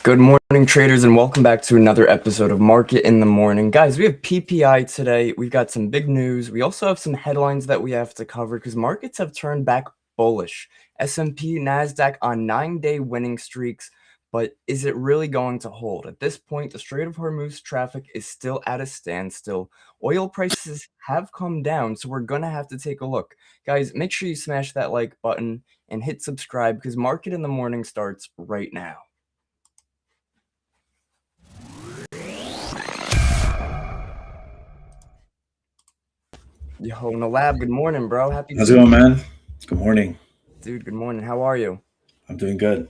Good morning, traders, and welcome back to another episode of Market in the Morning. Guys, we have PPI today. We've got some big news. We also have some headlines that we have to cover because markets have turned back bullish. S&P, NASDAQ on 9-day winning streaks. But is it really going to hold? At this point, the Strait of Hormuz traffic is still at a standstill. Oil prices have come down, so we're going to have to take a look. Guys, make sure you smash that like button and hit subscribe because Market in the Morning starts right now. Yo, Nalab, good morning, bro. Happy How's it Tuesday. going, man? Good morning. Dude, good morning. How are you? I'm doing good.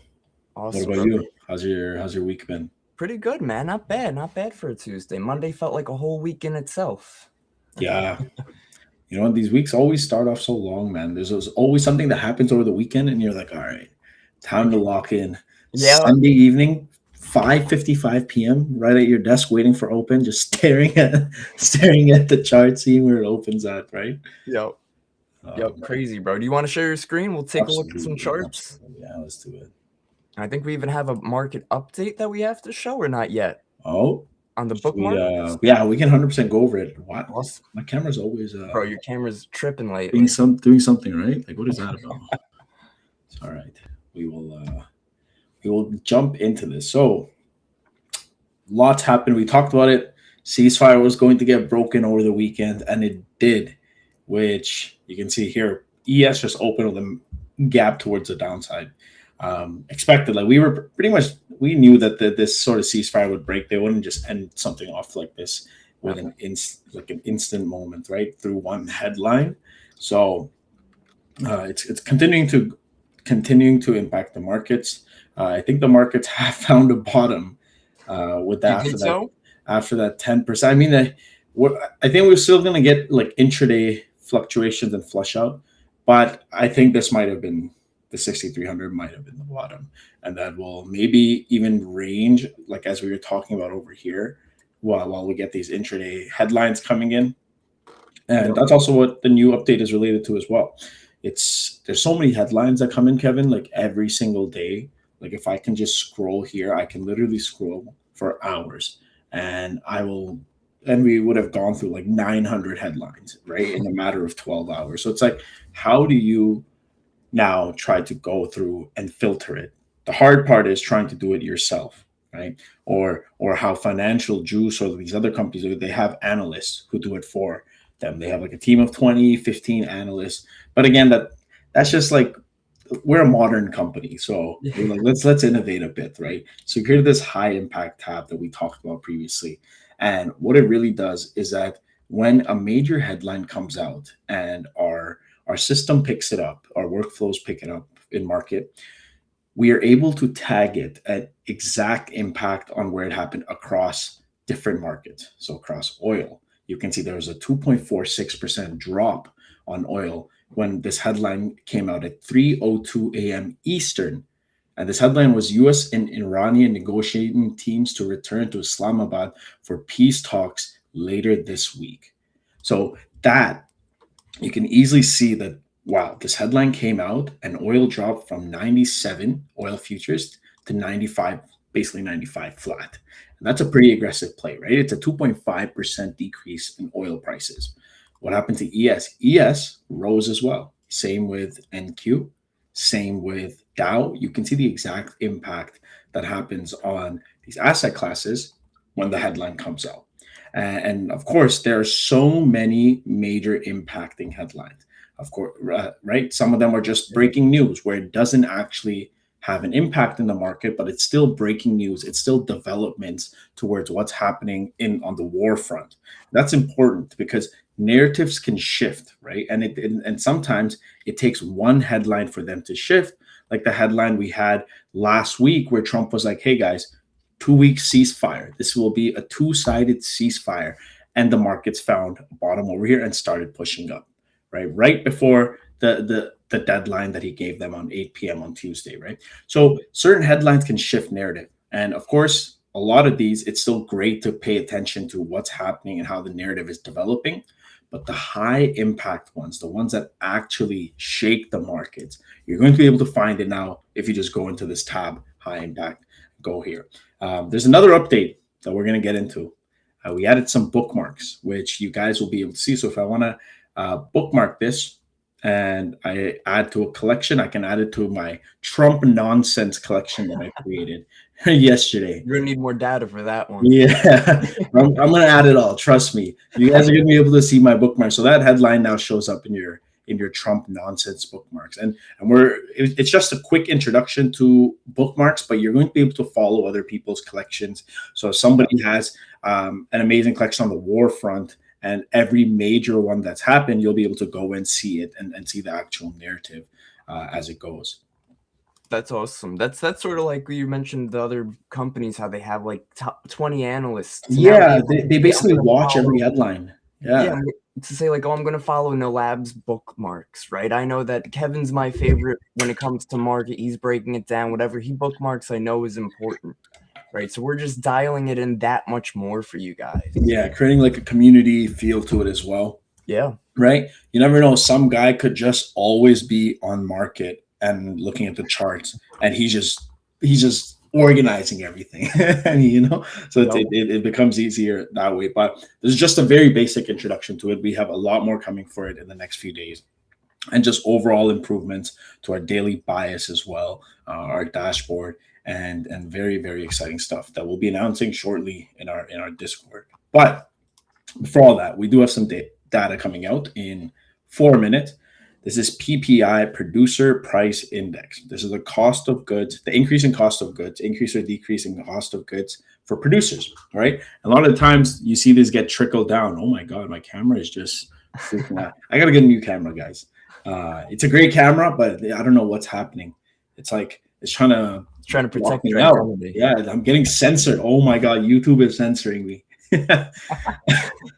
What Awesome, about bro. you? How's your week been? Pretty good, man. Not bad. Not bad for a Tuesday. Monday felt like a whole week in itself. Yeah, you know what? These weeks always start off so long, man. There's always something that happens over the weekend, and you're like, all right, time to lock in. Yeah, Sunday evening, 5:55 p.m. Right at your desk, waiting for open, just staring at the chart, seeing where it opens at. Right? yep, yep. Um, Crazy, bro. Do you want to share your screen? We'll take a look at some absolutely, charts. absolutely. Yeah, let's do it. I think we even have a market update that we have to show, or not yet Oh, on the should we? bookmark. Yeah, we can 100% go over it. What? Awesome, My camera's always bro. Your camera's tripping doing lately. something, right? Like, what is that about? It's all right. We will jump into this. So lots happened. We talked about it. Ceasefire was going to get broken over the weekend, and it did, which you can see here. ES just opened with a gap towards the downside. Expected, like we knew that this sort of ceasefire would break. They wouldn't just end something off like this with Yep. an instant moment, right, through one headline. So it's continuing to impact the markets. I think the markets have found a bottom with You that think so? after that 10%. I mean, I think we're still going to get like intraday fluctuations and flush out, but I think this might have been the 6,300 might have been the bottom, and that will maybe even range like as we were talking about over here, while we get these intraday headlines coming in, and Yep. that's also what the new update is related to as well. There's so many headlines that come in, Kevin, like every single day. Like if I can just scroll here, I can literally scroll for hours, and we would have gone through like 900 headlines, right, in a matter of 12 hours. So it's like, how do you now try to go through and filter it? The hard part is trying to do it yourself, right? Or how Financial Juice or these other companies, they have analysts who do it for them. They have like a team of 20, 15 analysts. But again, that's just like, we're a modern company, so we're like, let's innovate a bit, right? So here's this high impact tab that we talked about previously, and what it really does is that when a major headline comes out and our system picks it up, our workflows pick it up in market, we are able to tag it at exact impact on where it happened across different markets. So across oil, you can see there was a 2.46% drop on oil when this headline came out at 3:02 a.m. Eastern. And this headline was US and Iranian negotiating teams to return to Islamabad for peace talks later this week. So that you can easily see that, wow, this headline came out and oil dropped from 97 oil futures to 95, basically 95 flat. And that's a pretty aggressive play, right? It's a 2.5% decrease in oil prices. What happened to ES? ES rose as well. Same with NQ, same with Dow. You can see the exact impact that happens on these asset classes when the headline comes out. And of course, there are so many major impacting headlines. Of course, right? Some of them are just breaking news where it doesn't actually have an impact in the market, but it's still breaking news. It's still developments towards what's happening on the war front. That's important because narratives can shift, right? And sometimes it takes one headline for them to shift, like the headline we had last week where Trump was like, "Hey guys, 2 week ceasefire. This will be a two-sided ceasefire." And the markets found a bottom over here and started pushing up, right? Right before the deadline that he gave them on 8 p.m. on Tuesday, right? So certain headlines can shift narrative. And of course, a lot of these, it's still great to pay attention to what's happening and how the narrative is developing. But the high impact ones, the ones that actually shake the markets, you're going to be able to find it now if you just go into this tab, high impact, go here. There's another update that we're going to get into. We added some bookmarks, which you guys will be able to see. So if I want to bookmark this, and I add to a collection. I can add it to my Trump nonsense collection that I created yesterday. You're gonna need more data for that one. Yeah, I'm gonna add it all. Trust me. You guys are gonna be able to see my bookmarks. So that headline now shows up in your Trump nonsense bookmarks, and it's just a quick introduction to bookmarks, but you're going to be able to follow other people's collections. So if somebody has an amazing collection on the war front, and every major one that's happened, you'll be able to go and see it and see the actual narrative as it goes. That's awesome. That's sort of like you mentioned the other companies, how they have like top 20 analysts to now be Yeah, able to they say, I'm basically gonna watch follow, every headline. yeah, Yeah. to say like, oh, I'm gonna follow No Lab's bookmarks, right? I know that Kevin's my favorite when it comes to market. He's breaking it down. Whatever he bookmarks, I know is important, right? So we're just dialing it in that much more for you guys. Yeah, creating like a community feel to it as well, Yeah. right? You never know. Some guy could just always be on market and looking at the charts, and he's just organizing everything, and so Yep. it becomes easier that way. But this is just a very basic introduction to it. We have a lot more coming for it in the next few days, and just overall improvements to our daily bias as well, our dashboard, and very very exciting stuff that we'll be announcing shortly in our Discord. But before all that, we do have some data coming out in 4 minutes. This is PPI, Producer Price Index. This is the cost of goods, the increase in cost of goods, increase or decrease in the cost of goods for producers. All right. A lot of the times you see this get trickled down. Oh my God, my camera is just freaking out. I got to get a new camera, guys. It's a great camera, but I don't know what's happening. It's like it's trying to Trying to block protect me your out. identity. Yeah, I'm getting censored. Oh my God, YouTube is censoring me.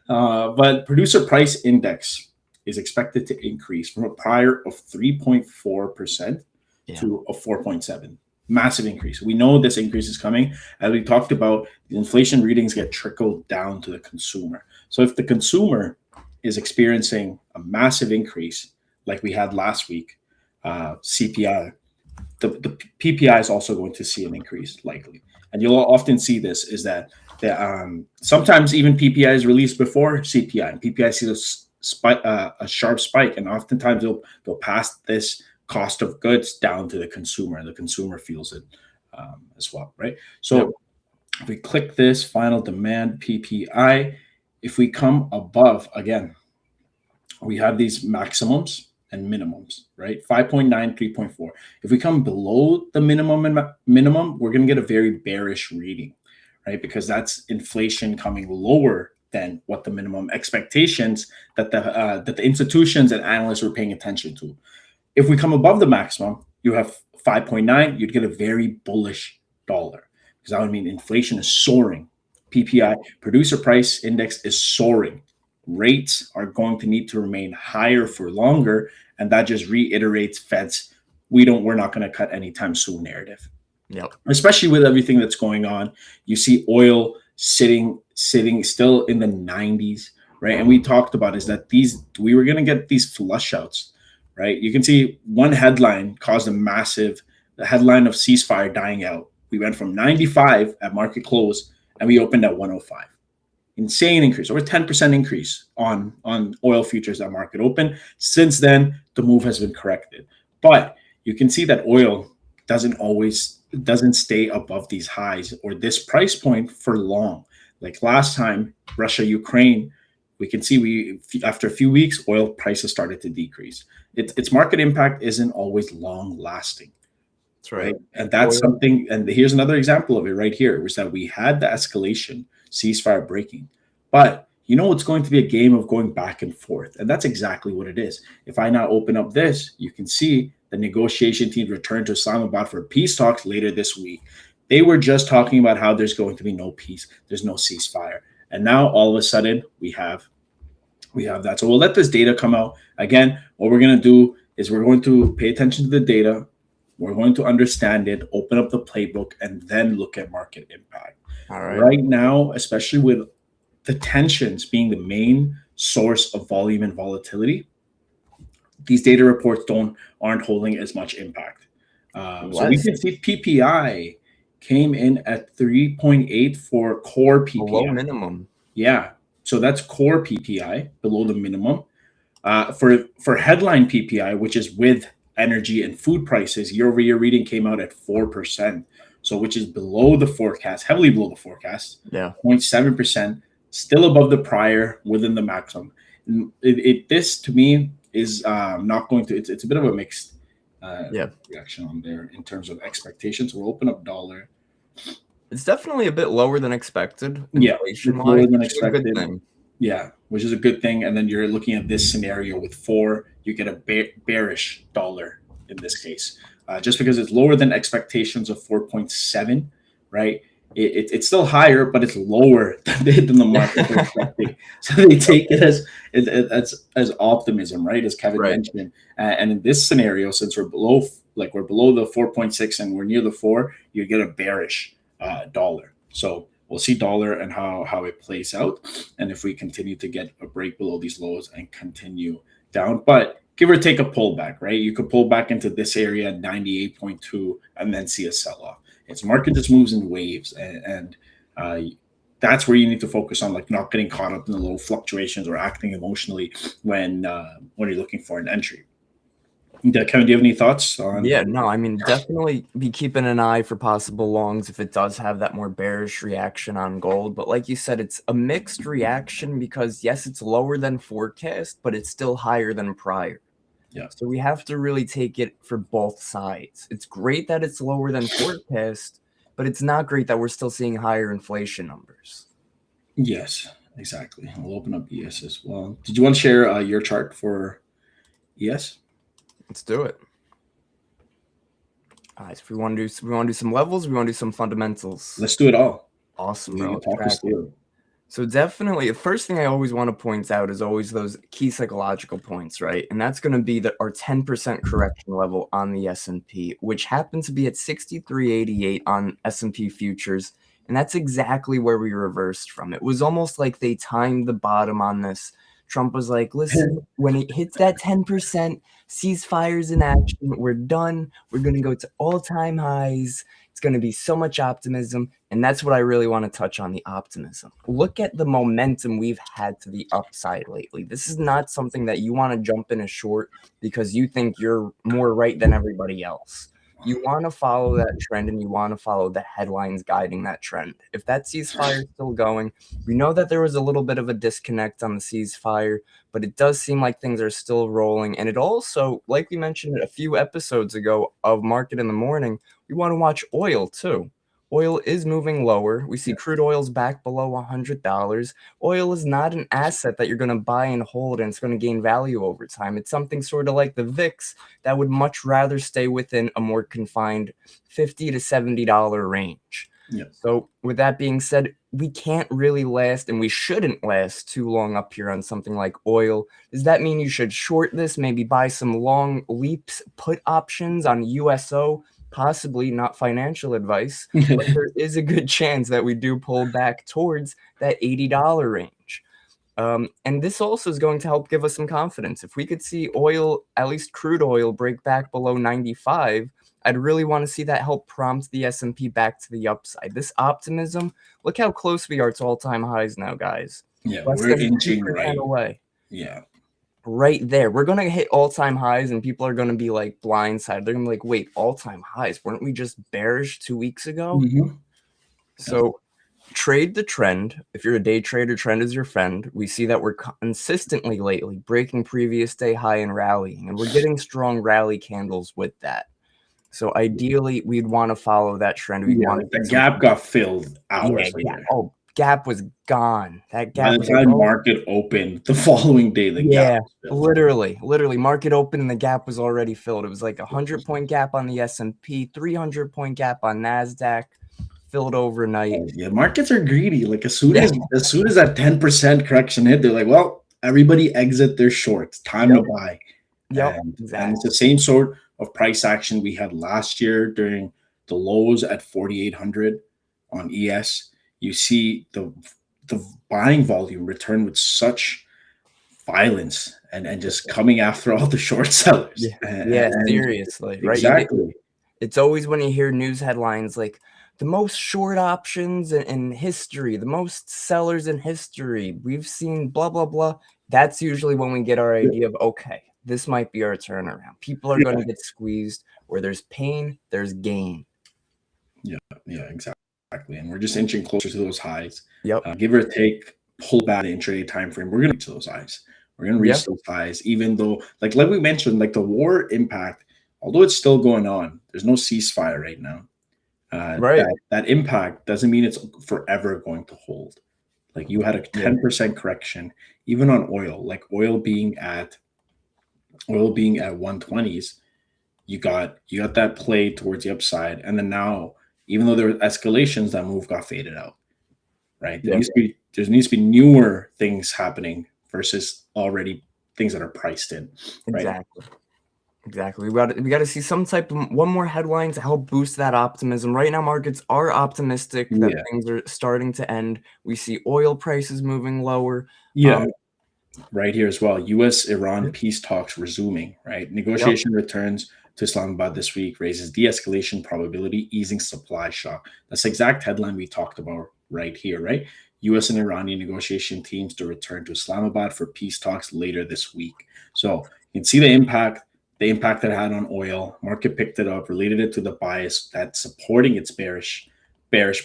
But producer price index is expected to increase from a prior of 3.4% Yeah. to a 4.7. Massive increase. We know this increase is coming. As we talked about, the inflation readings get trickled down to the consumer. So if the consumer is experiencing a massive increase like we had last week, CPI, the PPI is also going to see an increase likely. And you'll often see this is that sometimes even PPI is released before CPI, and PPI sees a sharp spike, and oftentimes they'll pass this cost of goods down to the consumer, and the consumer feels it as well, right? Yep. So if we click this final demand PPI, if we come above again, we have these maximums and minimums, right? 5.9, 3.4. If we come below the minimum, we're going to get a very bearish reading, right? Because that's inflation coming lower than what the minimum expectations that the institutions and analysts were paying attention to. If we come above the maximum, you have 5.9, you'd get a very bullish dollar, because that would mean inflation is soaring. PPI, producer price index, is soaring. Rates are going to need to remain higher for longer, and that just reiterates Fed's we're not going to cut anytime soon narrative. Yep. Especially with everything that's going on. You see oil sitting still in the 90s, right? And we talked about is that we were going to get these flush outs, right? You can see one headline caused the headline of ceasefire dying out. We went from 95 at market close and we opened at 105. Insane increase, over 10% increase on oil futures at market open. Since then, the move has been corrected. But you can see that oil doesn't stay above these highs or this price point for long. Like last time, Russia, Ukraine, we can see after a few weeks, oil prices started to decrease. Its market impact isn't always long lasting. That's right. And that's Oil. something, and here's another example of it right here, was that we had the escalation, ceasefire breaking. But it's going to be a game of going back and forth. And that's exactly what it is. If I now open up this, you can see the negotiation team return to Islamabad for peace talks later this week. They were just talking about how there's going to be no peace, there's no ceasefire. And now all of a sudden we have that. So we'll let this data come out. Again, what we're going to do is we're going to pay attention to the data. We're going to understand it, open up the playbook, and then look at market impact. All right. Right now, especially with the tensions being the main source of volume and volatility, these data reports aren't holding as much impact. So we can see PPI came in at 3.8 for core PPI. Below minimum. Yeah. So that's core PPI, below the minimum. For headline PPI, which is with energy and food prices, year over year reading came out at 4%. So, which is below the forecast, heavily below the forecast, Yeah. 0.7%, still above the prior, within the maximum. This to me is not going to. It's a bit of a mixed Yeah. reaction on there in terms of expectations. We'll open up dollar. It's definitely a bit lower than expected, Yeah, inflation it's lower wise, than which is a good expected. thing. Yeah, which is a good thing. And then you're looking at this scenario with four, you get a bearish dollar in this case, just because it's lower than expectations of 4.7, right? It's still higher, but it's lower than the market was expecting. So they take it as optimism, right? As Kevin Right. mentioned. And in this scenario, since we're below the 4.6 and we're near the four, you get a bearish dollar. So we'll see dollar and how it plays out, and if we continue to get a break below these lows and continue down. But give or take a pullback, right? You could pull back into this area at 98.2 and then see a sell-off. It's market just moves in waves, and that's where you need to focus on, like not getting caught up in the low fluctuations or acting emotionally when you're looking for an entry. Kevin, do you have any thoughts on? Yeah, no, I mean, definitely be keeping an eye for possible longs if it does have that more bearish reaction on gold. But like you said, it's a mixed reaction because, yes, it's lower than forecast, but it's still higher than prior. Yeah. So we have to really take it for both sides. It's great that it's lower than forecast, but it's not great that we're still seeing higher inflation numbers. Yes, exactly. We'll open up ES as well. Did you want to share your chart for ES? Let's do it. All right, so we want to do some levels. We want to do some fundamentals. Let's do it all. Awesome, You bro. can talk us through it. So definitely, the first thing I always want to point out is always those key psychological points, right? And that's going to be our 10% correction level on the S&P, which happens to be at 63.88 on S&P futures, and that's exactly where we reversed from. It was almost like they timed the bottom on this. Trump was like, listen, when it hits that 10%, ceasefires in action, we're done. We're going to go to all-time highs. It's going to be so much optimism. And that's what I really want to touch on, the optimism. Look at the momentum we've had to the upside lately. This is not something that you want to jump in a short because you think you're more right than everybody else. You want to follow that trend and you want to follow the headlines guiding that trend. If that ceasefire is still going, we know that there was a little bit of a disconnect on the ceasefire, but it does seem like things are still rolling. And it also, like we mentioned a few episodes ago of Market in the Morning, we want to watch oil too. Oil is moving lower. We see crude oil's back below $100. Oil is not an asset that you're going to buy and hold and it's going to gain value over time. It's something sort of like the VIX that would much rather stay within a more confined $50 to $70 range. Yeah. So with that being said, we can't really last and we shouldn't last too long up here on something like oil. Does that mean you should short this, maybe buy some long leaps put options on USO? Possibly, not financial advice, but there is a good chance that we do pull back towards that $80 range. And this also is going to help give us some confidence. If we could see oil, at least crude oil, break back below 95, I'd really want to see that help prompt the S&P back to the upside. This optimism, look how close we are to all-time highs now, guys. Yeah, Less we're than inching 2% right. away. Yeah. Right there. We're going to hit all-time highs and people are going to be like blindsided. They're going to be like, wait, all-time highs? Weren't we just bearish 2 weeks ago? Mm-hmm. So trade the trend. If you're a day trader, trend is your friend. We see that we're consistently lately breaking previous day high and rallying, and we're getting strong rally candles with that. So ideally, we'd want to follow that trend. We'd want to the get gap got filled hours yeah. later. Oh, gap was gone. That By gap the was time market opened the following day, the gap was filled. literally market open and the gap was already filled. It was like 100-point gap on the S&P, 300-point gap on NASDAQ, filled overnight. Yeah, markets are greedy. Like as soon as that 10% correction hit, they're like, well, everybody exit their shorts. Time to buy. And it's the same sort of price action we had last year during the lows at 4,800 on ES. You see the buying volume return with such violence and just coming after all the short sellers. Seriously, right? Exactly. It's always when you hear news headlines like the most short options in history, the most sellers in history. We've seen blah, blah, blah. that's usually when we get our Yeah, idea of, okay, this might be our turnaround. People are going to get squeezed. Where there's pain, there's gain. yeah, yeah, exactly. And we're just inching closer to those highs. Yep. Give or take, pull back the intraday time frame. We're gonna reach those highs. We're gonna Yeah. reach those highs, even though, like we mentioned, like the war impact, although it's still going on, there's no ceasefire right now. Right. That impact doesn't mean it's forever going to hold. Like you had a Yeah. 10% correction, even on oil, like oil being at 120s, you got that play towards the upside, and then now, even though there were escalations, that move got faded out. Right? Yeah. There needs to be newer things happening versus already things that are priced in. Right? Exactly. Exactly. We got to see some type of one more headline to help boost that optimism. Right now, markets are optimistic that Yeah. things are starting to end. We see oil prices moving lower. Yeah. Um, Right here as well. U.S. Iran yeah, peace talks resuming. Right? yep, Negotiation returns to Islamabad this week, raises de-escalation probability, easing supply shock. That's the exact headline we talked about right here. Right? U.S. and Iranian negotiation teams to return to Islamabad for peace talks later this week. So you can see the impact that it had on oil. Market picked it up, related it to the bias that's supporting its bearish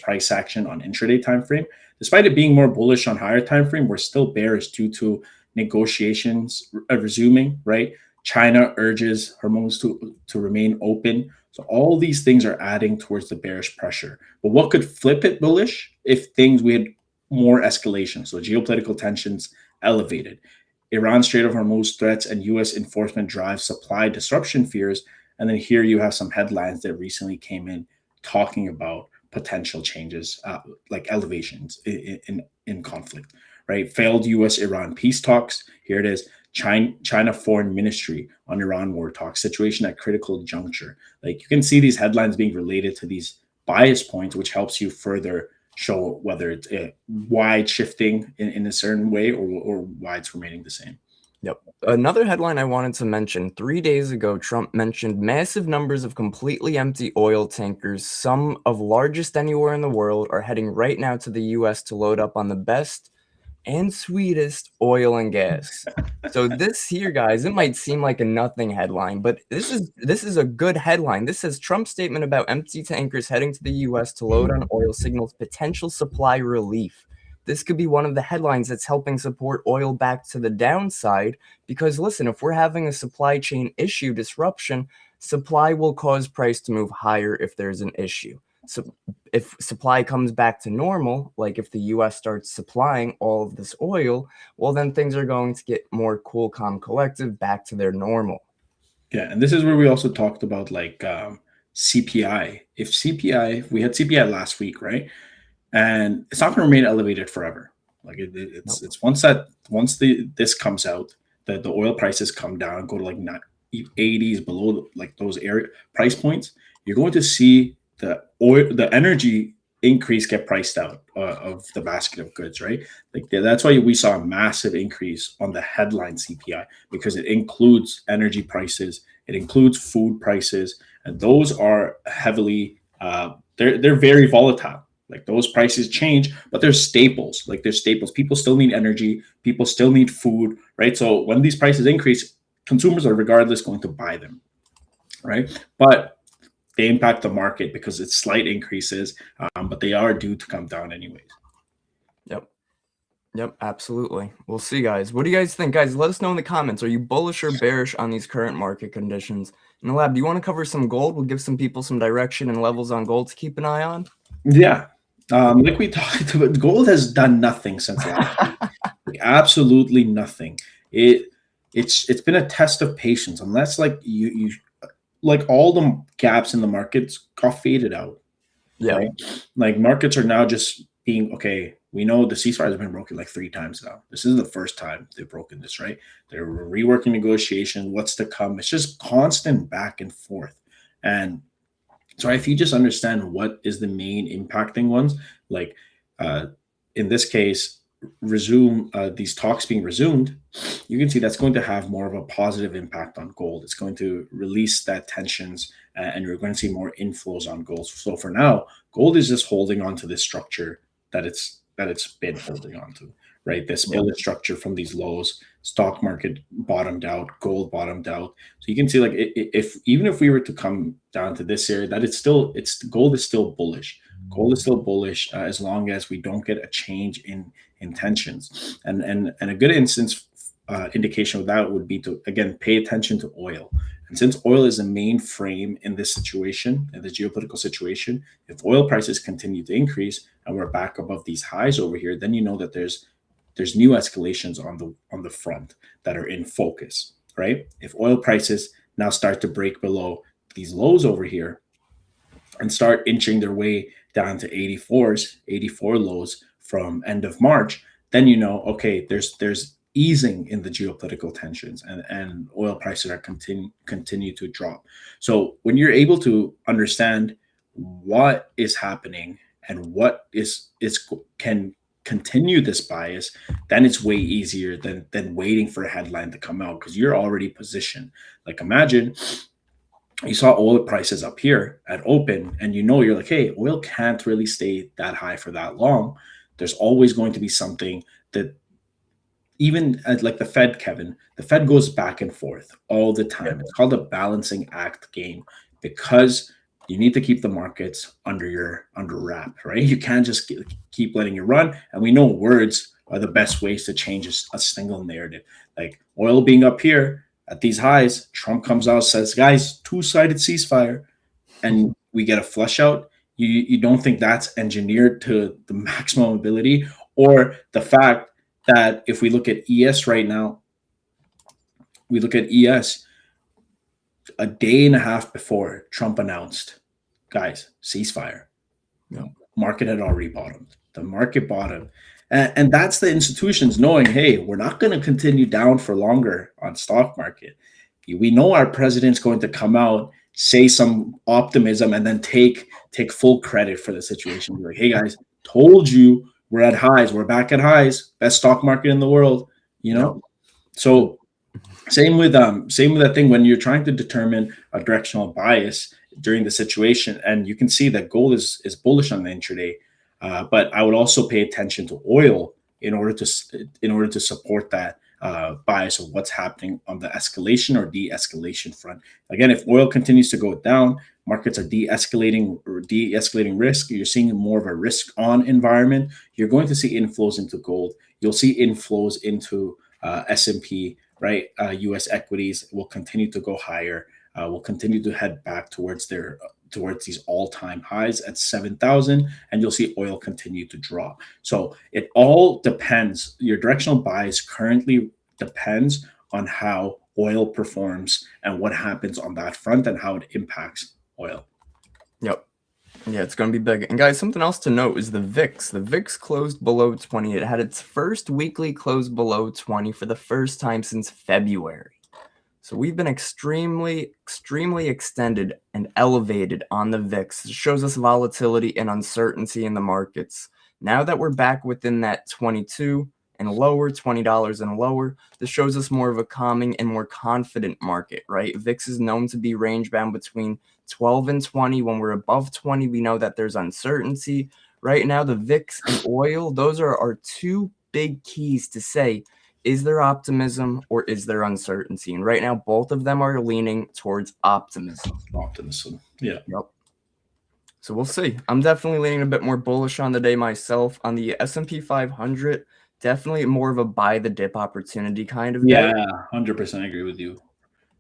price action on intraday time frame. Despite it being more bullish on higher time frame, we're still bearish due to negotiations resuming, right? China urges Hormuz to remain open. So all these things are adding towards the bearish pressure. But what could flip it bullish if we had more escalation? So geopolitical tensions elevated. Iran Strait of Hormuz threats and U.S. enforcement drive supply disruption fears. And then here you have some headlines that recently came in talking about potential changes, like elevations in conflict, right? Failed U.S. Iran peace talks. Here it is. China Foreign Ministry on Iran war talks. Situation at critical juncture. Like you can see these headlines being related to these bias points, which helps you further show whether it's wide shifting in a certain way, or why it's remaining the same. yep. Another headline I wanted to mention: 3 days ago, Trump mentioned massive numbers of completely empty oil tankers, some of largest anywhere in the world, are heading right now to the U.S. to load up on the best and sweetest oil and gas. So this here, guys, it might seem like a nothing headline, but this is a good headline. This says Trump's statement about empty tankers heading to the US to load on oil signals potential supply relief. This could be one of the headlines that's helping support oil back to the downside because listen, if we're having a supply chain issue disruption, supply will cause price to move higher if there's an issue. So if supply comes back to normal, like if the US starts supplying all of this oil, well, then things are going to get more cool, calm, collective back to their normal. Yeah, and this is where we also talked about like CPI. If we had CPI last week, right? And it's not going to remain elevated forever. Like Nope. it's once this comes out, the oil prices come down, go to like not 80s, below like those area price points. You're going to see the energy increase get priced out of the basket of goods, right? Like that's why we saw a massive increase on the headline CPI, because it includes energy prices, it includes food prices, and those are heavily they're very volatile. Like those prices change, but they're staples. Like they're staples. People still need energy. People still need food, right? So when these prices increase, consumers are regardless going to buy them, right? But they impact the market because it's slight increases, but they are due to come down anyways. Yep. Yep. Absolutely. We'll see, guys. What do you guys think? Guys, let us know in the comments. Are you bullish or bearish on these current market conditions? In the lab, do you want to cover some gold? We'll give some people some direction and levels on gold to keep an eye on. Yeah. Like we talked about, gold has done nothing since last week. Like absolutely nothing. It's been a test of patience, unless like you like all the gaps in the markets got faded out, Yeah. right? Like markets are now just being okay. We know the ceasefire has been broken like 3 times now. This is the first time they've broken this, right? They're reworking negotiation. What's to come? It's just constant back and forth. And so if you just understand what is the main impacting ones, like uh, in this case, resume these talks being resumed, you can see that's going to have more of a positive impact on gold. It's going to release that tensions, and you're going to see more inflows on gold. So for now, gold is just holding on to this structure that that it's been holding on to, right? This Yeah. bullish structure from these lows, stock market bottomed out, gold bottomed out. So you can see like if even if we were to come down to this area, that it's gold is still bullish. Gold is still bullish as long as we don't get a change in intentions. And a good instance indication of that would be to again pay attention to oil. And since oil is the main frame in this situation, in the geopolitical situation, if oil prices continue to increase and we're back above these highs over here, then you know that there's new escalations on the front that are in focus, right? If oil prices now start to break below these lows over here and start inching their way down to 84 lows from end of March, then you know, okay, there's easing in the geopolitical tensions and oil prices are continue to drop. So when you're able to understand what is happening and what is can continue this bias, then it's way easier than waiting for a headline to come out because you're already positioned. Like imagine you saw oil prices up here at open and you know you're like, hey, oil can't really stay that high for that long. There's always going to be something that even at like the Fed, Kevin, the Fed goes back and forth all the Yeah. time. It's called a balancing act game because you need to keep the markets under wrap, right? You can't just keep letting it run. And we know words are the best ways to change a single narrative. Like oil being up here at these highs, Trump comes out says, "Guys, two-sided ceasefire," and we get a flush out. You don't think that's engineered to the maximum ability, or the fact that if we look at ES right now, we look at ES a day and a half before Trump announced, guys, ceasefire. Yeah. Market had already bottomed. The market bottomed. And that's the institutions knowing, hey, we're not going to continue down for longer on stock market. We know our president's going to come out, say some optimism, and then take full credit for the situation. Be like, hey guys, told you we're at highs. We're back at highs. Best stock market in the world. You know? Yep. So same with that thing when you're trying to determine a directional bias during the situation, and you can see that gold is bullish on the intraday, but I would also pay attention to oil in order to support that bias of what's happening on the escalation or de-escalation front. Again, if oil continues to go down, markets are de-escalating risk. You're seeing more of a risk-on environment. You're going to see inflows into gold. You'll see inflows into S&P, right? U.S. equities will continue to go higher. Will continue to head back towards these all-time highs at 7,000, and you'll see oil continue to drop. So it all depends. Your directional bias currently depends on how oil performs and what happens on that front and how it impacts oil. Yep. Yeah, it's going to be big. And guys, something else to note is the VIX. The VIX closed below 20. It had its first weekly close below 20 for the first time since February. So we've been extremely extended and elevated on the VIX. It shows us volatility and uncertainty in the markets. Now that we're back within that 22 and lower, $20 and lower, this shows us more of a calming and more confident market, right? VIX is known to be range bound between 12 and 20. When we're above 20, we know that there's uncertainty. Right now, the VIX and oil, those are our two big keys to say, is there optimism or is there uncertainty? And right now, both of them are leaning towards optimism. Optimism. Yeah. Yep. So we'll see. I'm definitely leaning a bit more bullish on the day myself. On the S&P 500, definitely more of a buy the dip opportunity kind of day. Yeah, 100% agree with you.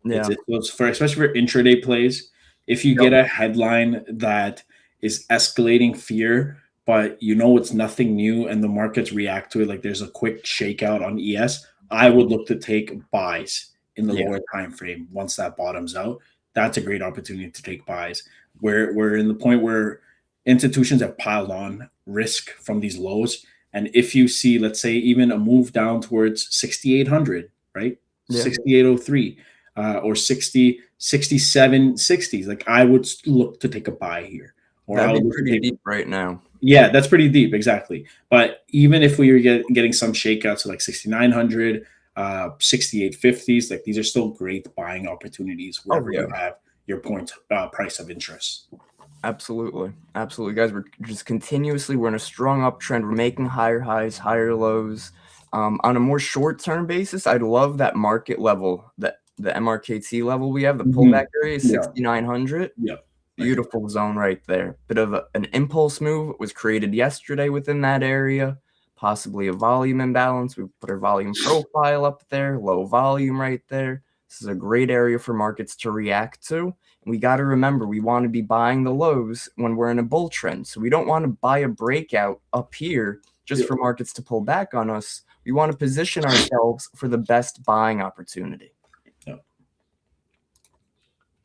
Yeah. It's for especially for intraday plays. If you get a headline that is escalating fear, but you know it's nothing new and the markets react to it, like there's a quick shakeout on ES, I would look to take buys in the lower time frame once that bottoms out. That's a great opportunity to take buys. We're in the point where institutions have piled on risk from these lows. And if you see, let's say, even a move down towards 6,800, right? Yeah. 6,803 or 60, 67, 60s, like I would look to take a buy here. Or that'd be pretty deep right now. Yeah, that's pretty deep, exactly. But even if we were getting some shakeouts to like 6,900, 6,850s, like these are still great buying opportunities wherever you have your point price of interest. Absolutely. Absolutely. Guys, we're just continuously, we're in a strong uptrend. We're making higher highs, higher lows. On a more short-term basis, I'd love that market level, that the MRKT level we have, the pullback Mhm. area, Yeah, 6,900. yeah, I get that. Beautiful zone right there. Bit of an impulse move was created yesterday within that area, possibly a volume imbalance. We put our volume profile up there, low volume right there. This is a great area for markets to react to. We got to remember, we want to be buying the lows when we're in a bull trend. So we don't want to buy a breakout up here just Yeah, for markets to pull back on us. We want to position ourselves for the best buying opportunity. yeah.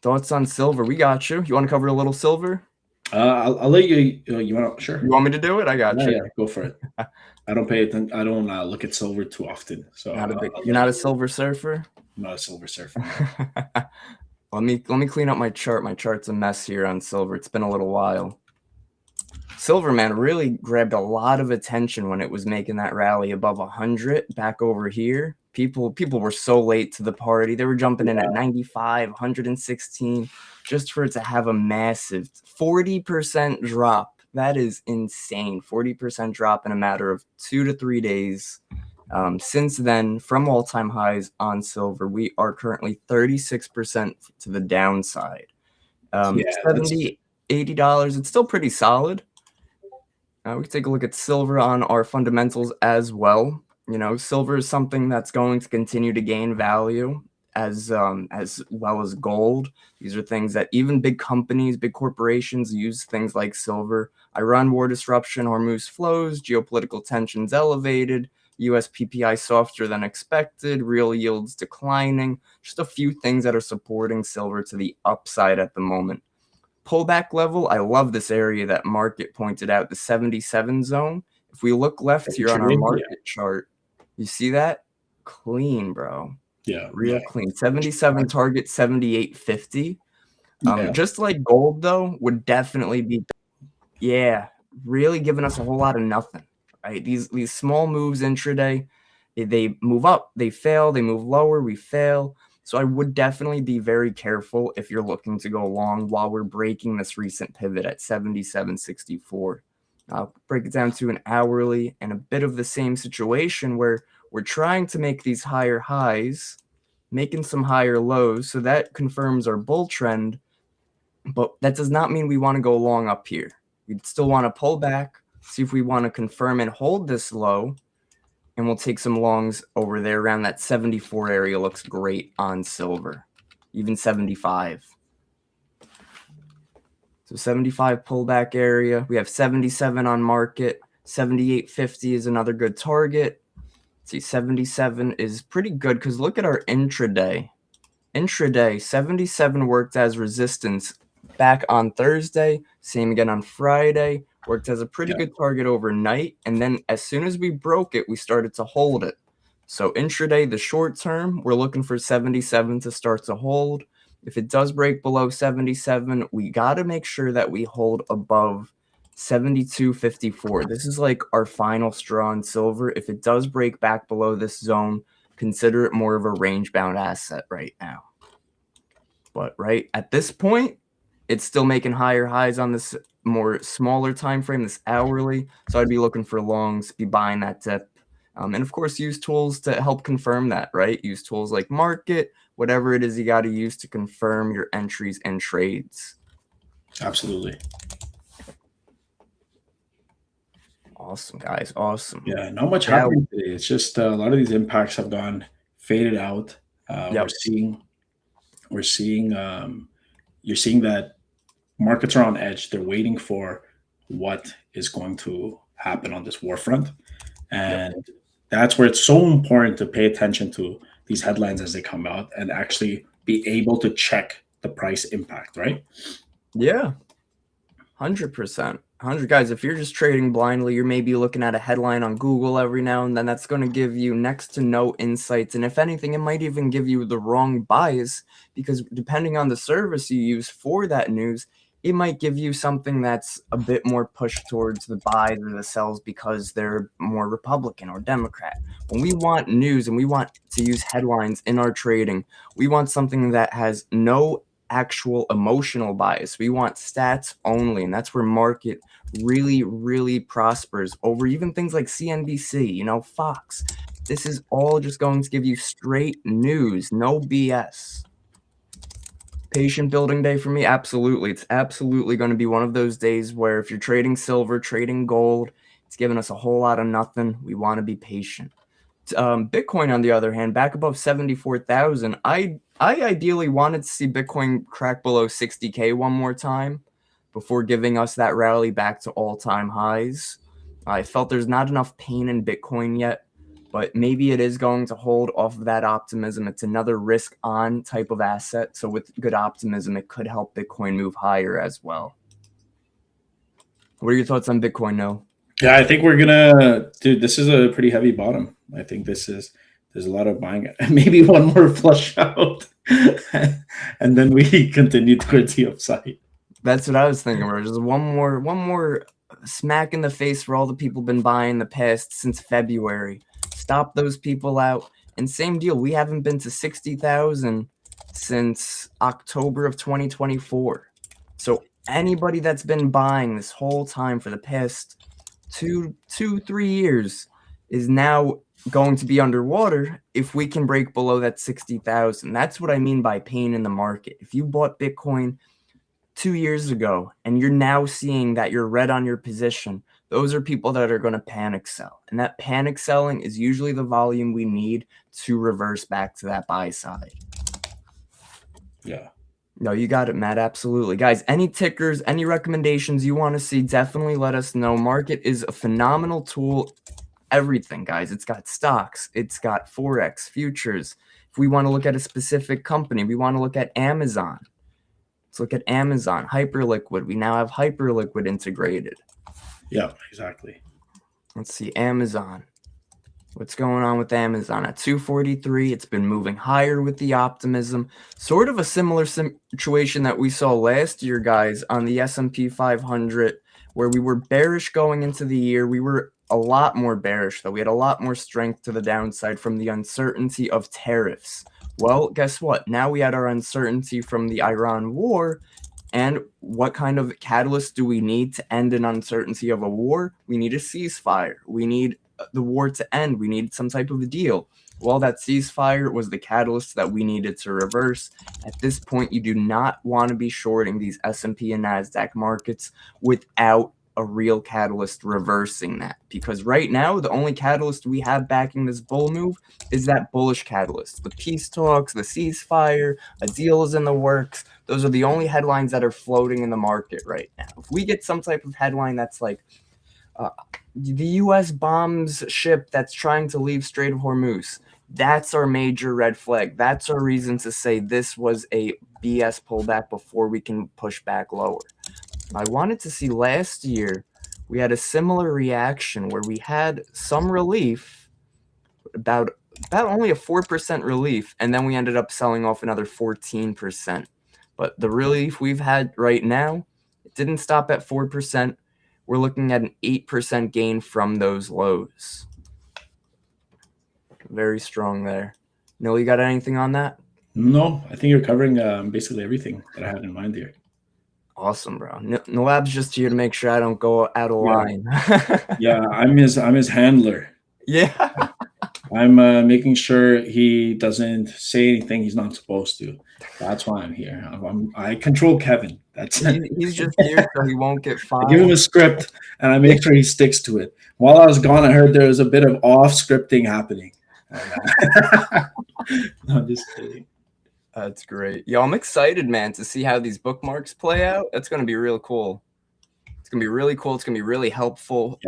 Thoughts on silver? We got you. You want to cover a little silver? I'll let you. You want to? Sure. You want me to do it? I got Yeah, you. yeah. Go for it. I don't pay attention. I don't look at silver too often, so Not a big. I'll You're let not a you. silver surfer. I'm not a silver surfer. No. Let me clean up my chart. My chart's a mess here on silver. It's been a little while. Silverman really grabbed a lot of attention when it was making that rally above 100 back over here. People were so late to the party. They were jumping in at 95, 116 just for it to have a massive 40% drop. That is insane. 40% drop in a matter of 2 to 3 days. Since then, from all-time highs on silver, we are currently 36% to the downside. Yeah, that's 70, $80, it's still pretty solid. We can take a look at silver on our fundamentals as well. You know, silver is something that's going to continue to gain value as well as gold. These are things that even big companies, big corporations use things like silver. Iran war disruption, Hormuz flows, geopolitical tensions elevated, US PPI softer than expected, real yields declining. Just a few things that are supporting silver to the upside at the moment. Pullback level, I love this area that market pointed out, the 77 zone. If we look left here on our intriguing. Yeah, market chart, you see that? Clean, bro. yeah, yeah. Real clean. 77 target, 78.50. Yeah, Just like gold, though, would definitely be, yeah, really giving us a whole lot of nothing, right? These small moves intraday, they move up, they fail, they move lower, we fail. So I would definitely be very careful if you're looking to go long while we're breaking this recent pivot at 77.64. I'll break it down to an hourly and a bit of the same situation where we're trying to make these higher highs, making some higher lows. So that confirms our bull trend, but that does not mean we want to go long up here. We'd still want to pull back, see if we want to confirm and hold this low, and we'll take some longs over there around that 74 area. Looks great on silver, even 75. So 75 pullback area. We have 77 on market. 78.50 is another good target. See, 77 is pretty good because look at our intraday. Intraday, 77 worked as resistance back on Thursday. Same again on Friday. Worked as a pretty yeah. good target overnight. And then as soon as we broke it, we started to hold it. So intraday, the short term, we're looking for 77 to start to hold. If it does break below 77, we got to make sure that we hold above 72.54. This is like our final straw in silver. If it does break back below this zone, consider it more of a range-bound asset right now. But right at this point, it's still making higher highs on this more smaller time frame, this hourly. So I'd be looking for longs, be buying that dip. And of course, use tools to help confirm that, right? Use tools like market, whatever it is you got to use to confirm your entries and trades. Absolutely. Awesome, guys. Awesome. Yeah, not much Yeah. happening today. It's just a lot of these impacts have gone faded out. Yep. We're seeing, you're seeing that markets are on edge. They're waiting for what is going to happen on this war front, and that's where it's so important to pay attention to these headlines as they come out and actually be able to check the price impact. Right? Yeah. 100%. 100 guys, if you're just trading blindly, you're maybe looking at a headline on Google every now and then. That's going to give you next to no insights. And if anything, it might even give you the wrong bias because depending on the service you use for that news, it might give you something that's a bit more pushed towards the buys or the sells because they're more Republican or Democrat. When we want news and we want to use headlines in our trading, we want something that has no actual emotional bias. We want stats only, and that's where market really, really prospers over even things like CNBC, Fox. This is all just going to give you straight news, no BS. Patient building day for me, absolutely. It's absolutely going to be one of those days where if you're trading silver, trading gold, it's giving us a whole lot of nothing. We want to be patient. Bitcoin, on the other hand, back above 74,000. I ideally wanted to see Bitcoin crack below 60K one more time before giving us that rally back to all-time highs. I felt there's not enough pain in Bitcoin yet, but maybe it is going to hold off of that optimism. It's another risk-on type of asset, so with good optimism, it could help Bitcoin move higher as well. What are your thoughts on Bitcoin, Noah? Yeah, I think we're gonna, dude. This is a pretty heavy bottom. I think there's a lot of buying. Maybe one more flush out, and then we continue towards the upside. That's what I was thinking, bro. Just one more smack in the face for all the people been buying the past since February. Stop those people out. And same deal, we haven't been to 60,000 since October of 2024. So anybody that's been buying this whole time for the past 3 years is now going to be underwater if we can break below that 60,000. That's what I mean by pain in the market. If you bought Bitcoin 2 years ago and you're now seeing that you're red on your position, those are people that are going to panic sell. And that panic selling is usually the volume we need to reverse back to that buy side. Yeah. No, you got it, Matt. Absolutely. Guys, any tickers, any recommendations you want to see, definitely let us know. Market is a phenomenal tool. Everything, guys. It's got stocks. It's got Forex, futures. If we want to look at a specific company, we want to look at Amazon. Let's look at Amazon, Hyperliquid. We now have Hyperliquid integrated. Yeah, exactly. Let's see, Amazon. What's going on with Amazon? At 243, it's been moving higher with the optimism. Sort of a similar situation that we saw last year, guys, on the S&P 500, where we were bearish going into the year. We were a lot more bearish, though. We had a lot more strength to the downside from the uncertainty of tariffs. Well, guess what? Now we had our uncertainty from the Iran war. And what kind of catalyst do we need to end an uncertainty of a war? We need a ceasefire. We need the war to end. We need some type of a deal. Well, that ceasefire was the catalyst that we needed to reverse. At this point, you do not want to be shorting these S&P and NASDAQ markets without a real catalyst reversing that, because right now the only catalyst we have backing this bull move is that bullish catalyst. The peace talks, the ceasefire, a deal is in the works. Those are the only headlines that are floating in the market right now. If we get some type of headline that's like the US bombs ship that's trying to leave Strait of Hormuz, that's our major red flag. That's our reason to say this was a BS pullback before we can push back lower. I wanted to see last year, we had a similar reaction where we had some relief, about only a 4% relief, and then we ended up selling off another 14%. But the relief we've had right now, it didn't stop at 4%. We're looking at an 8% gain from those lows. Very strong there. No, you got anything on that? No, I think you're covering basically everything that I had in mind here. Awesome, bro. Nawab's just here to make sure I don't go out of line. Yeah, I'm his handler. Yeah. I'm making sure he doesn't say anything he's not supposed to. That's why I'm here. I control Kevin. That's he's just here so he won't get fined. I give him a script and I make sure he sticks to it. While I was gone, I heard there was a bit of off scripting happening. No, I'm just kidding. That's great. Yo, I'm excited, man, to see how these bookmarks play out. That's going to be real cool. It's going to be really cool. It's going to be really helpful,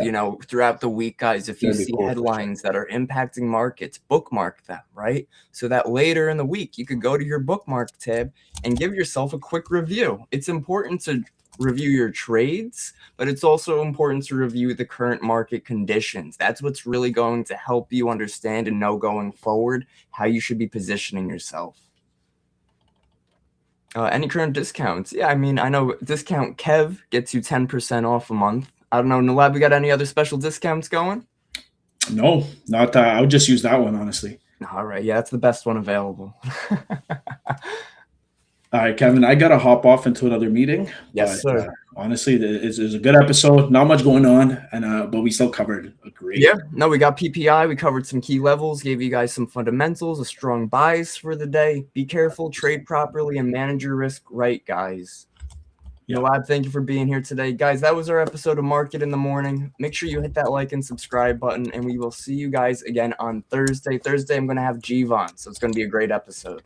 throughout the week, guys. If you see headlines that are impacting markets, bookmark them, right? So that later in the week, you could go to your bookmark tab and give yourself a quick review. It's important to review your trades, but it's also important to review the current market conditions. That's what's really going to help you understand and know going forward how you should be positioning yourself. Any current discounts? Yeah, I mean, I know discount Kev gets you 10% off a month. I don't know, Nalab, we got any other special discounts going? No, not that. I would just use that one, honestly. All right, yeah, that's the best one available. All right, Kevin, I got to hop off into another meeting, Yes, but sir. honestly, it's a good episode. Not much going on, and but we still covered a great. Yeah, no, we got PPI. We covered some key levels, gave you guys some fundamentals, a strong bias for the day. Be careful, trade properly, and manage your risk right, guys. Yeah. Nawab, thank you for being here today. Guys, that was our episode of Market in the Morning. Make sure you hit that like and subscribe button, and we will see you guys again on Thursday. Thursday, I'm going to have Gvon, so it's going to be a great episode.